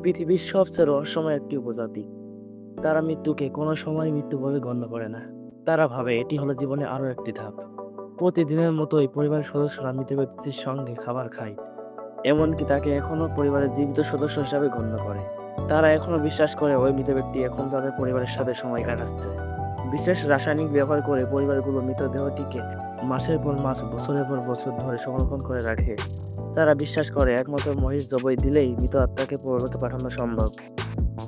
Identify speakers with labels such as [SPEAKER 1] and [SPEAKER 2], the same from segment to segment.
[SPEAKER 1] পৃথিবীর সবচেয়ে রহস্যময় একটি উপজাতি। তারা মৃত্যুকে কোনো সময় মৃত্যু বলে গণ্য করে না। তারা ভাবে এটি হলো জীবনের আরো একটি ধাপ। প্রতিদিনের মতোই পরিবারের সদস্যরা মৃত ব্যক্তির সঙ্গে খাবার খায়। এমনকি তাকে এখনো পরিবারের জীবিত সদস্য হিসাবে গণ্য করে। তারা এখনো বিশ্বাস করে ওই মৃত ব্যক্তি এখন তাদের পরিবারের সাথে সময় কাটাচ্ছে। বিশেষ রাসায়নিক ব্যবহার করে পরিবারগুলো মৃতদেহটিকে মাসের পর মাস, বছরের পর বছর ধরে সংরক্ষণ করে রাখে। তারা বিশ্বাস করে একমাত্র মহিষ জবাই দিলেই মৃত আত্মাকে পরলোকে পাঠানো সম্ভব।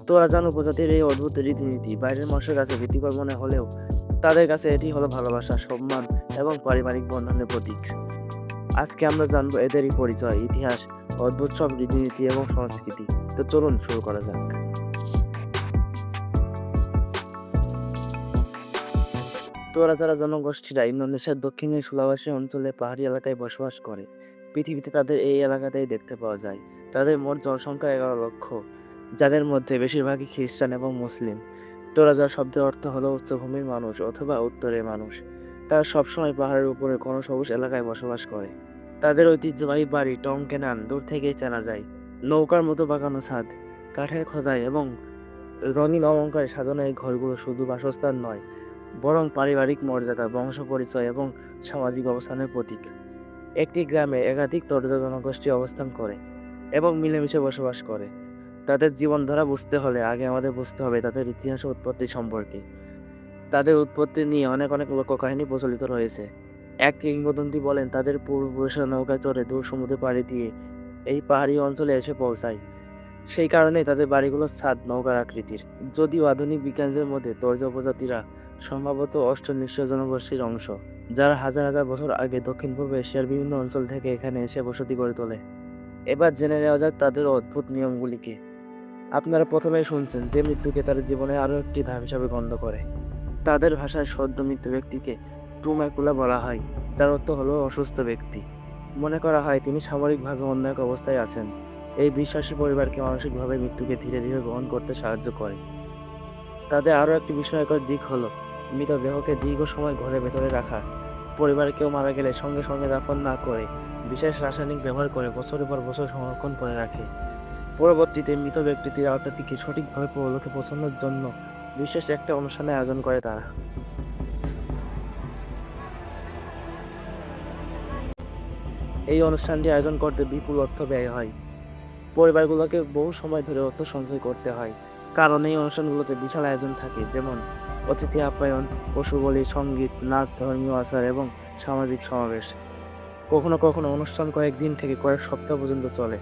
[SPEAKER 1] তোরা জানো উপজাতির এই অদ্ভুত রীতিনীতি বাইরের মানুষের কাছে ভীতিকর মনে হলেও তাদের কাছে এটি হলো ভালোবাসা, সম্মান এবং পারিবারিক বন্ধনের প্রতীক। আজকে আমরা জানবো এদেরই পরিচয়, ইতিহাস, অদ্ভুত সব রীতিনীতি এবং সংস্কৃতি। তো চলুন শুরু করা যাক। তোরা যারা জনগোষ্ঠীরা ইন্দোনেশিয়ার দক্ষিণের সুলাওয়েসি অঞ্চলে পাহাড়ি এলাকায় বসবাস করে। পৃথিবীতে তাদের এই এলাকাতেই দেখতে পাওয়া যায়। তাদের মোট জনসংখ্যা 11 লক্ষ, যাদের মধ্যে বেশিরভাগই খ্রিস্টান এবং মুসলিম। তোরাজা শব্দের অর্থ হলো উচ্চভূমির মানুষ অথবা উত্তরের মানুষ। তারা সবসময় পাহাড়ের উপরে কোনো সবুজ এলাকায় বসবাস করে। তাদের ঐতিহ্যবাহী বাড়ি টংকেনান দূর থেকেই চেনা যায়। নৌকার মতো বাঁকানো ছাদ, কাঠের খোদাই এবং রঙিন অলংকারে সাজানো এই ঘরগুলো শুধু বাসস্থান নয়, বরং পারিবারিক মর্যাদা, বংশ পরিচয় এবং সামাজিক অবস্থানের প্রতীক। একটি গ্রামে একাধিক তরজা জনগোষ্ঠী অবস্থান করে এবং মিলেমিশে বসবাস করে। তাদের জীবনধারা বুঝতে হলে আগে আমাদের বুঝতে হবে তাদের ইতিহাস ও উৎপত্তি সম্পর্কে। তাদের উৎপত্তি নিয়ে অনেক অনেক লোককাহিনী প্রচলিত রয়েছে। এক কিংবদন্তি বলেন তাদের পূর্বপুরুষেরা নৌকায় চড়ে দূর সমুদ্রে পাড়ি দিয়ে এই পাহাড়ি অঞ্চলে এসে পৌঁছায়। সেই কারণেই তাদের বাড়িগুলোর ছাদ নৌকার আকৃতির। যদিও আধুনিক বিজ্ঞানীদের মধ্যে তর্জ উপজাতিরা সম্ভবত অষ্টনিঃস্ব জনগোষ্ঠীর অংশ, যারা হাজার হাজার বছর আগে দক্ষিণ পূর্ব এশিয়ার বিভিন্ন অঞ্চল থেকে এখানে এসে বসতি গড়ে তোলে। এবার জেনে নেওয়া যাক তাদের অদ্ভুত নিয়মগুলিকে। আপনারা প্রথমেই শুনছেন যে মৃত্যুকে তাদের জীবনে আরও একটি ধাপ হিসাবে গণ্য করে। তাদের ভাষায় সদ্য মৃত ব্যক্তিকে টুম্যাকুলা বলা হয়, যার অর্থ হলো অসুস্থ ব্যক্তি। মনে করা হয় তিনি সামরিকভাবে অন্য এক অবস্থায় আছেন। এই বিশ্বাসী পরিবারকে মানসিকভাবে মৃত্যুকে ধীরে ধীরে গ্রহণ করতে সাহায্য করে। তাদের আরও একটি বিস্ময়কর দিক হলো মৃতদেহকে দীর্ঘ সময় ঘরের ভেতরে রাখা। পরিবারে কেউ মারা গেলে সঙ্গে সঙ্গে দাফন না করে বিশেষ রাসায়নিক ব্যবহার করে বছরের পর বছর সংরক্ষণ করে রাখে। পরবর্তীতে মৃত ব্যক্তিটির আত্মাটিকে সঠিকভাবে পরলোকে পৌঁছানোর জন্য বিশেষ একটা অনুষ্ঠানের আয়োজন করে তারা। এই অনুষ্ঠানটি আয়োজন করতে বিপুল অর্থ ব্যয় হয়। পরিবারগুলোকে বহু সময় ধরে অর্থ সঞ্চয় করতে হয়, কারণ এই অনুষ্ঠানগুলোতে বিশাল আয়োজন থাকে, যেমন অতিথি আপ্যায়ন, পশু বলি, সঙ্গীত, নাচ, ধর্মীয় আচার এবং সামাজিক সমাবেশ। কখনো কখনো অনুষ্ঠান কয়েকদিন থেকে কয়েক সপ্তাহ পর্যন্ত চলে।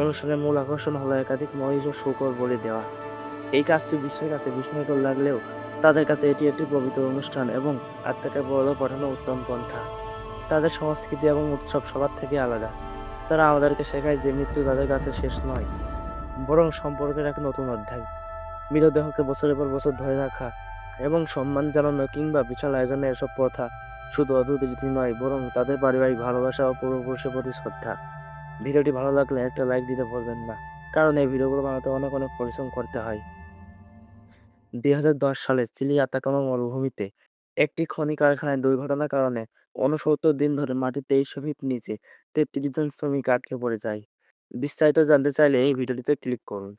[SPEAKER 1] অনুষ্ঠানের মূল আকর্ষণ হলো একাধিক মহিষ ও শূকর বলি দেওয়া। এই কাজটি বিশ্বের কাছে বিস্ময়কর লাগলেও তাদের কাছে এটি একটি পবিত্র অনুষ্ঠান এবং আত্মাকে পরলোকে পাঠানোর উত্তম পন্থা। তাদের সংস্কৃতি এবং উৎসব সবার থেকে আলাদা। তারা আমাদেরকে শেখায় যে মৃত্যু তাদের কাছে শেষ নয়, বরং সম্পর্কের এক নতুন অধ্যায়। মৃতদেহকে বছরের পর বছর ধরে রাখা এবং সম্মান জানানো কিংবা বিশাল আয়োজনে এসব প্রথা শুধু অদ্ভুত রীতি নয়, বরং তাদের পারিবারিক ভালোবাসা ও পূর্বপুরুষের প্রতি শ্রদ্ধা। ভিডিওটি ভালো লাগলে একটা লাইক দিতে ভুলবেন না, কারণ এই ভিডিওগুলো বানাতে অনেক অনেক পরিশ্রম করতে হয়। ২০১০ সালে চিলি আতাকামা মরুভূমিতে একটি খনি কারখানায় দুর্ঘটনার কারণে ৬৯ দিন ধরে মাটির ২৩০০ ফিট নিচে ৩৩ জন শ্রমিক আটকে পড়ে যায়। বিস্তারিত জানতে চাইলে এই ভিডিওটিতে ক্লিক করুন।